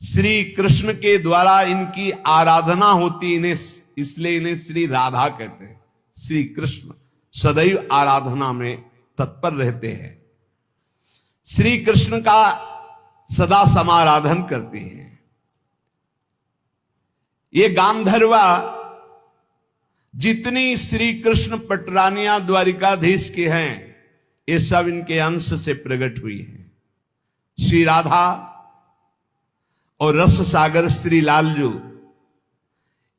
श्री कृष्ण के द्वारा इनकी आराधना होती, इन्हें इसलिए इन्हें श्री राधा कहते हैं। श्री कृष्ण सदैव आराधना में तत्पर रहते हैं, श्री कृष्ण का सदा समाराधन करते हैं। ये गांधर्वा जितनी श्री कृष्ण पटरानिया द्वारिकाधीश के हैं, ये सब इनके अंश से प्रकट हुई हैं। श्री राधा और रस सागर श्री लालजू,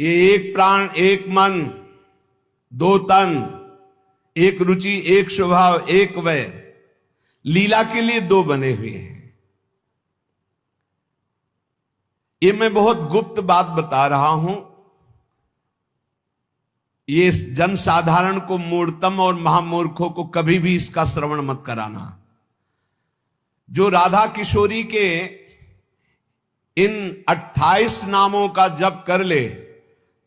ये एक प्राण एक मन दो तन, एक रुचि एक स्वभाव एक वय, लीला के लिए दो बने हुए हैं। ये मैं बहुत गुप्त बात बता रहा हूं, ये जनसाधारण को, मूर्तम और महामूर्खों को कभी भी इसका श्रवण मत कराना। जो राधा किशोरी के इन 28 नामों का जप कर ले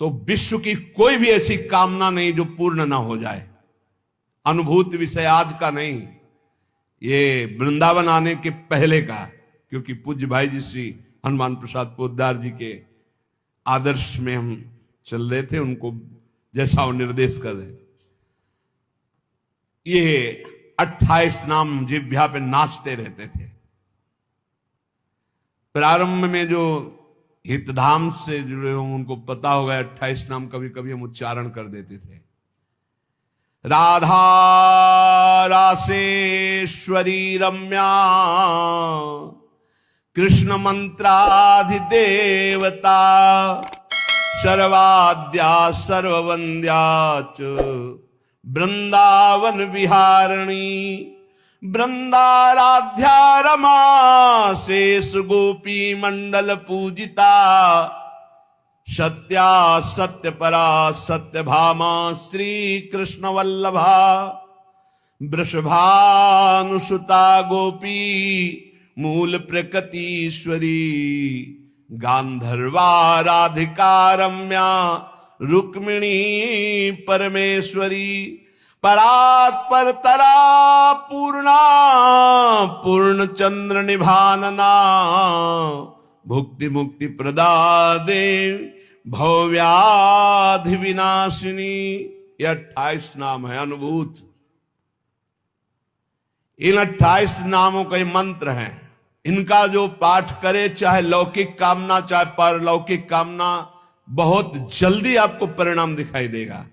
तो विश्व की कोई भी ऐसी कामना नहीं जो पूर्ण ना हो जाए। अनुभूति विषय आज का नहीं, ये वृंदावन आने के पहले का, क्योंकि पूज्य भाई जी श्री हनुमान प्रसाद पोद्दार जी के आदर्श में हम चल रहे थे, उनको जैसा वो निर्देश कर रहे। ये 28 नाम जिह्वा पे नाचते रहते थे। प्रारंभ में जो हितधाम से जुड़े हों उनको पता होगा, 28 नाम कभी कभी हम उच्चारण कर देते थे। राधा रासेश्वरी रम्या कृष्ण मंत्राधिदेवता सर्वाद्या सर्ववंद्या च वृंदावन विहारिणी वृंदाराध्या रमा शेष गोपी मंडल पूजिता सत्या सत्य परा सत्य भामा श्री कृष्ण वल्लभा वृषभानुसुता गोपी मूल प्रकृतीश्वरी गांधर्वा राधिका रम्या रुक्मिणी परमेश्वरी परात्पर तरा पूर्णा पूर्ण चंद्र निभानना भुक्ति मुक्ति प्रदा देव भव्याधि विनाशिनी। ये 28 नाम है अनुभूत। इन 28 नामों का मंत्र है। इनका जो पाठ करे, चाहे लौकिक कामना चाहे परलौकिक कामना, बहुत जल्दी आपको परिणाम दिखाई देगा।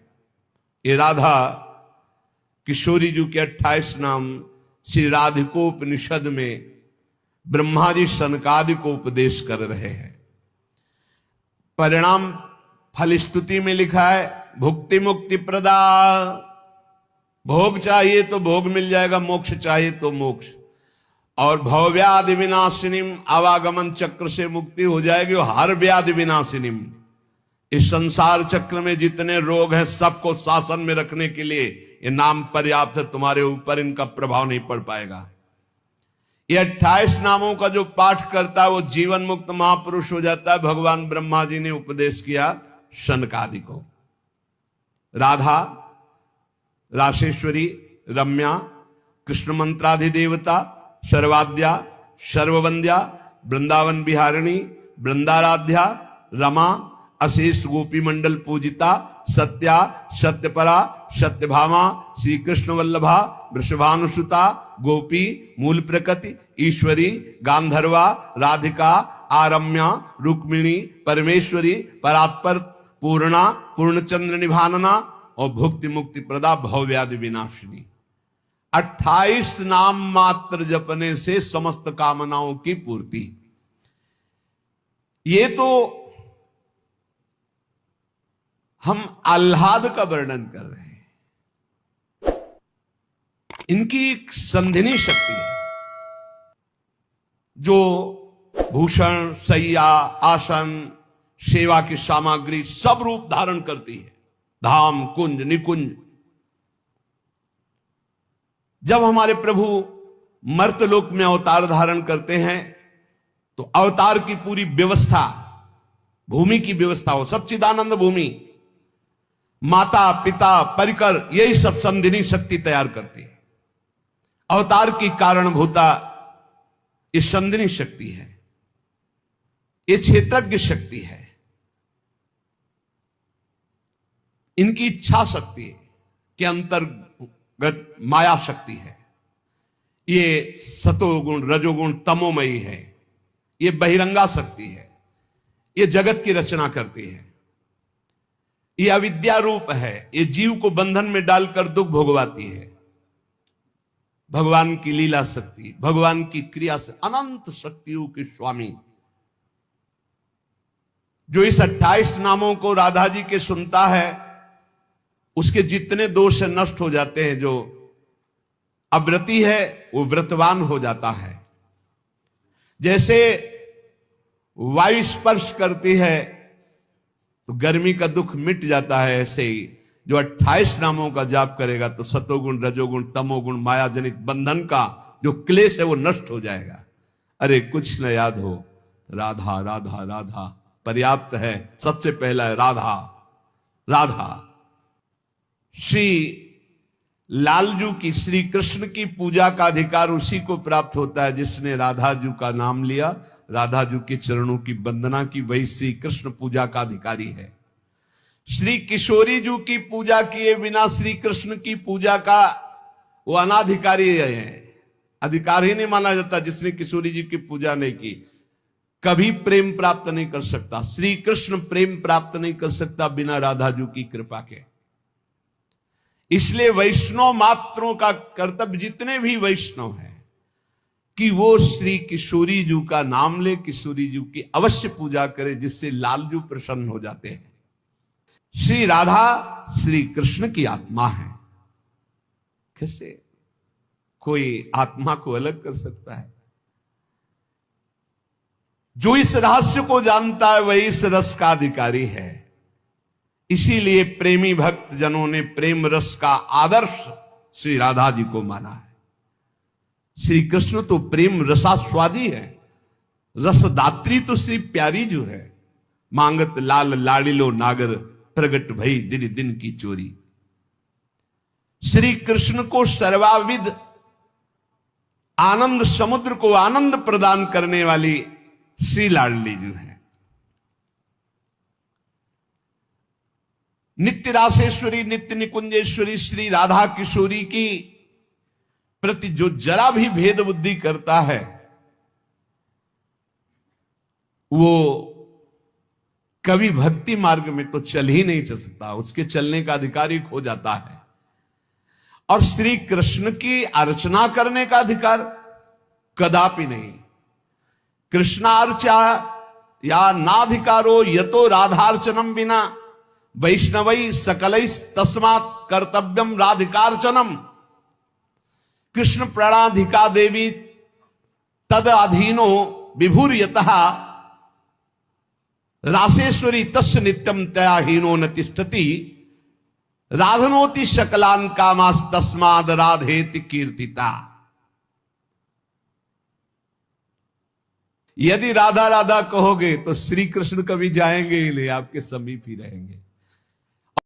ये राधा किशोरी जी के 28 नाम श्री राधिकोपनिषद में ब्रह्मा जी सनकादि को उपदेश कर रहे हैं। परिणाम फल स्तुति में लिखा है भुक्ति मुक्ति प्रदा। भोग चाहिए तो भोग मिल जाएगा, मोक्ष चाहिए तो मोक्ष। और भवव्याधि विनाशिनीम, आवागमन चक्र से मुक्ति हो जाएगी। और हर व्याधि विनाशिनीम, इस संसार चक्र में जितने रोग हैं सबको शासन में रखने के लिए ये नाम पर्याप्त है। तुम्हारे ऊपर इनका प्रभाव नहीं पड़ पाएगा। ये 28 नामों का जो पाठ करता है वो जीवन मुक्त महापुरुष हो जाता है। भगवान ब्रह्मा जी ने उपदेश किया शनकादि को। राधा रासेश्वरी रम्या कृष्ण मंत्राधिदेवता सर्वाद्या सर्ववंद्या वृंदावन विहारिणी वृंदाराध्या रमा अशेष गोपी मंडल पूजिता सत्या सत्यपरा सत्यभामा श्री कृष्ण वल्लभा वृषभानुसुता गोपी मूल प्रकृति ईश्वरी गांधर्वा राधिका आरम्या रुक्मिणी परमेश्वरी परात्पर पूर्णा पूर्णचंद्र निभानना और भुक्ति मुक्ति प्रदा भवव्याधि विनाशिनी। 28 नाम मात्र जपने से समस्त कामनाओं की पूर्ति। ये तो हम आह्लाद का वर्णन कर रहे हैं। इनकी एक संधिनी शक्ति है जो भूषण शैया आसन सेवा की सामग्री सब रूप धारण करती है। धाम कुंज निकुंज। जब हमारे प्रभु मर्तलोक में अवतार धारण करते हैं तो अवतार की पूरी व्यवस्था, भूमि की व्यवस्था हो, सच्चिदानंद भूमि, माता पिता परिकर, यही सब संधिनी शक्ति तैयार करती है। अवतार की कारणभूता ये संधिनी शक्ति है। ये क्षेत्रज्ञ शक्ति है, इनकी इच्छा शक्ति के अंतर्गत माया शक्ति है। ये सतोगुण रजोगुण तमोमयी है, ये बहिरंगा शक्ति है, ये जगत की रचना करती है। ये अविद्या रूप है, ये जीव को बंधन में डालकर दुख भोगवाती है। भगवान की लीला शक्ति, भगवान की क्रिया से अनंत शक्तियों के स्वामी, जो इस 28 नामों को राधा जी के सुनता है, उसके जितने दोष नष्ट हो जाते हैं। जो अव्रती है वो व्रतवान हो जाता है। जैसे वायु स्पर्श करती है तो गर्मी का दुख मिट जाता है, ऐसे ही जो 28 नामों का जाप करेगा तो सतोगुण रजोगुण तमोगुण माया जनित बंधन का जो क्लेश है वो नष्ट हो जाएगा। अरे कुछ न याद हो, राधा राधा राधा पर्याप्त है। सबसे पहला है राधा राधा। श्री लालजू की, श्री कृष्ण की पूजा का अधिकार उसी को प्राप्त होता है जिसने राधा जू का नाम लिया, राधा जू के चरणों की वंदना की, वही श्री कृष्ण पूजा का अधिकारी है। श्री किशोरी जू की पूजा किए बिना श्री कृष्ण की पूजा का वो अनाधिकारी है, अधिकार ही नहीं माना जाता। जिसने किशोरी जी की पूजा नहीं की कभी प्रेम प्राप्त नहीं कर सकता। श्री कृष्ण प्रेम प्राप्त नहीं कर सकता बिना राधा जू की कृपा के। इसलिए वैष्णव मात्रों का कर्तव्य, जितने भी वैष्णव हैं, कि वो श्री किशोरी जू का नाम ले, किशोरी जू की अवश्य पूजा करे, जिससे लालजू प्रसन्न हो जाते हैं। श्री राधा श्री कृष्ण की आत्मा है। कैसे कोई आत्मा को अलग कर सकता है? जो इस रहस्य को जानता है वही इस रस का अधिकारी है। इसीलिए प्रेमी भक्त जनों ने प्रेम रस का आदर्श श्री राधा जी को माना है। श्री कृष्ण तो प्रेम रसास्वादी है, रसदात्री तो श्री प्यारी जो है। मांगत लाल लाडिलो नागर, प्रगट भई दिन दिन की चोरी। श्री कृष्ण को सर्वाविद आनंद समुद्र को आनंद प्रदान करने वाली श्री लाडली जो है। नित्य रासेश्वरी नित्य निकुंजेश्वरी श्री राधा किशोरी की प्रति जो जरा भी भेद बुद्धि करता है वो कभी भक्ति मार्ग में तो चल ही नहीं चल सकता, उसके चलने का अधिकार ही खो जाता है। और श्री कृष्ण की अर्चना करने का अधिकार कदापि नहीं। कृष्णार्चा या नाधिकारो यतो राधार्चनम बिना वैष्णवई सकलई तस्मात् कर्तव्यम राधिकार्चनम। कृष्ण प्रणाधिका देवी तद अधीनो विभुर्यतः रासेश्वरी तस्य नित्यम तया हीनो न तिष्ठति। राधनोति शकलान कामास तस्माद राधेति कीर्तिता। यदि राधा राधा कहोगे तो श्री कृष्ण कभी जाएंगे ही नहीं, आपके समीप ही रहेंगे।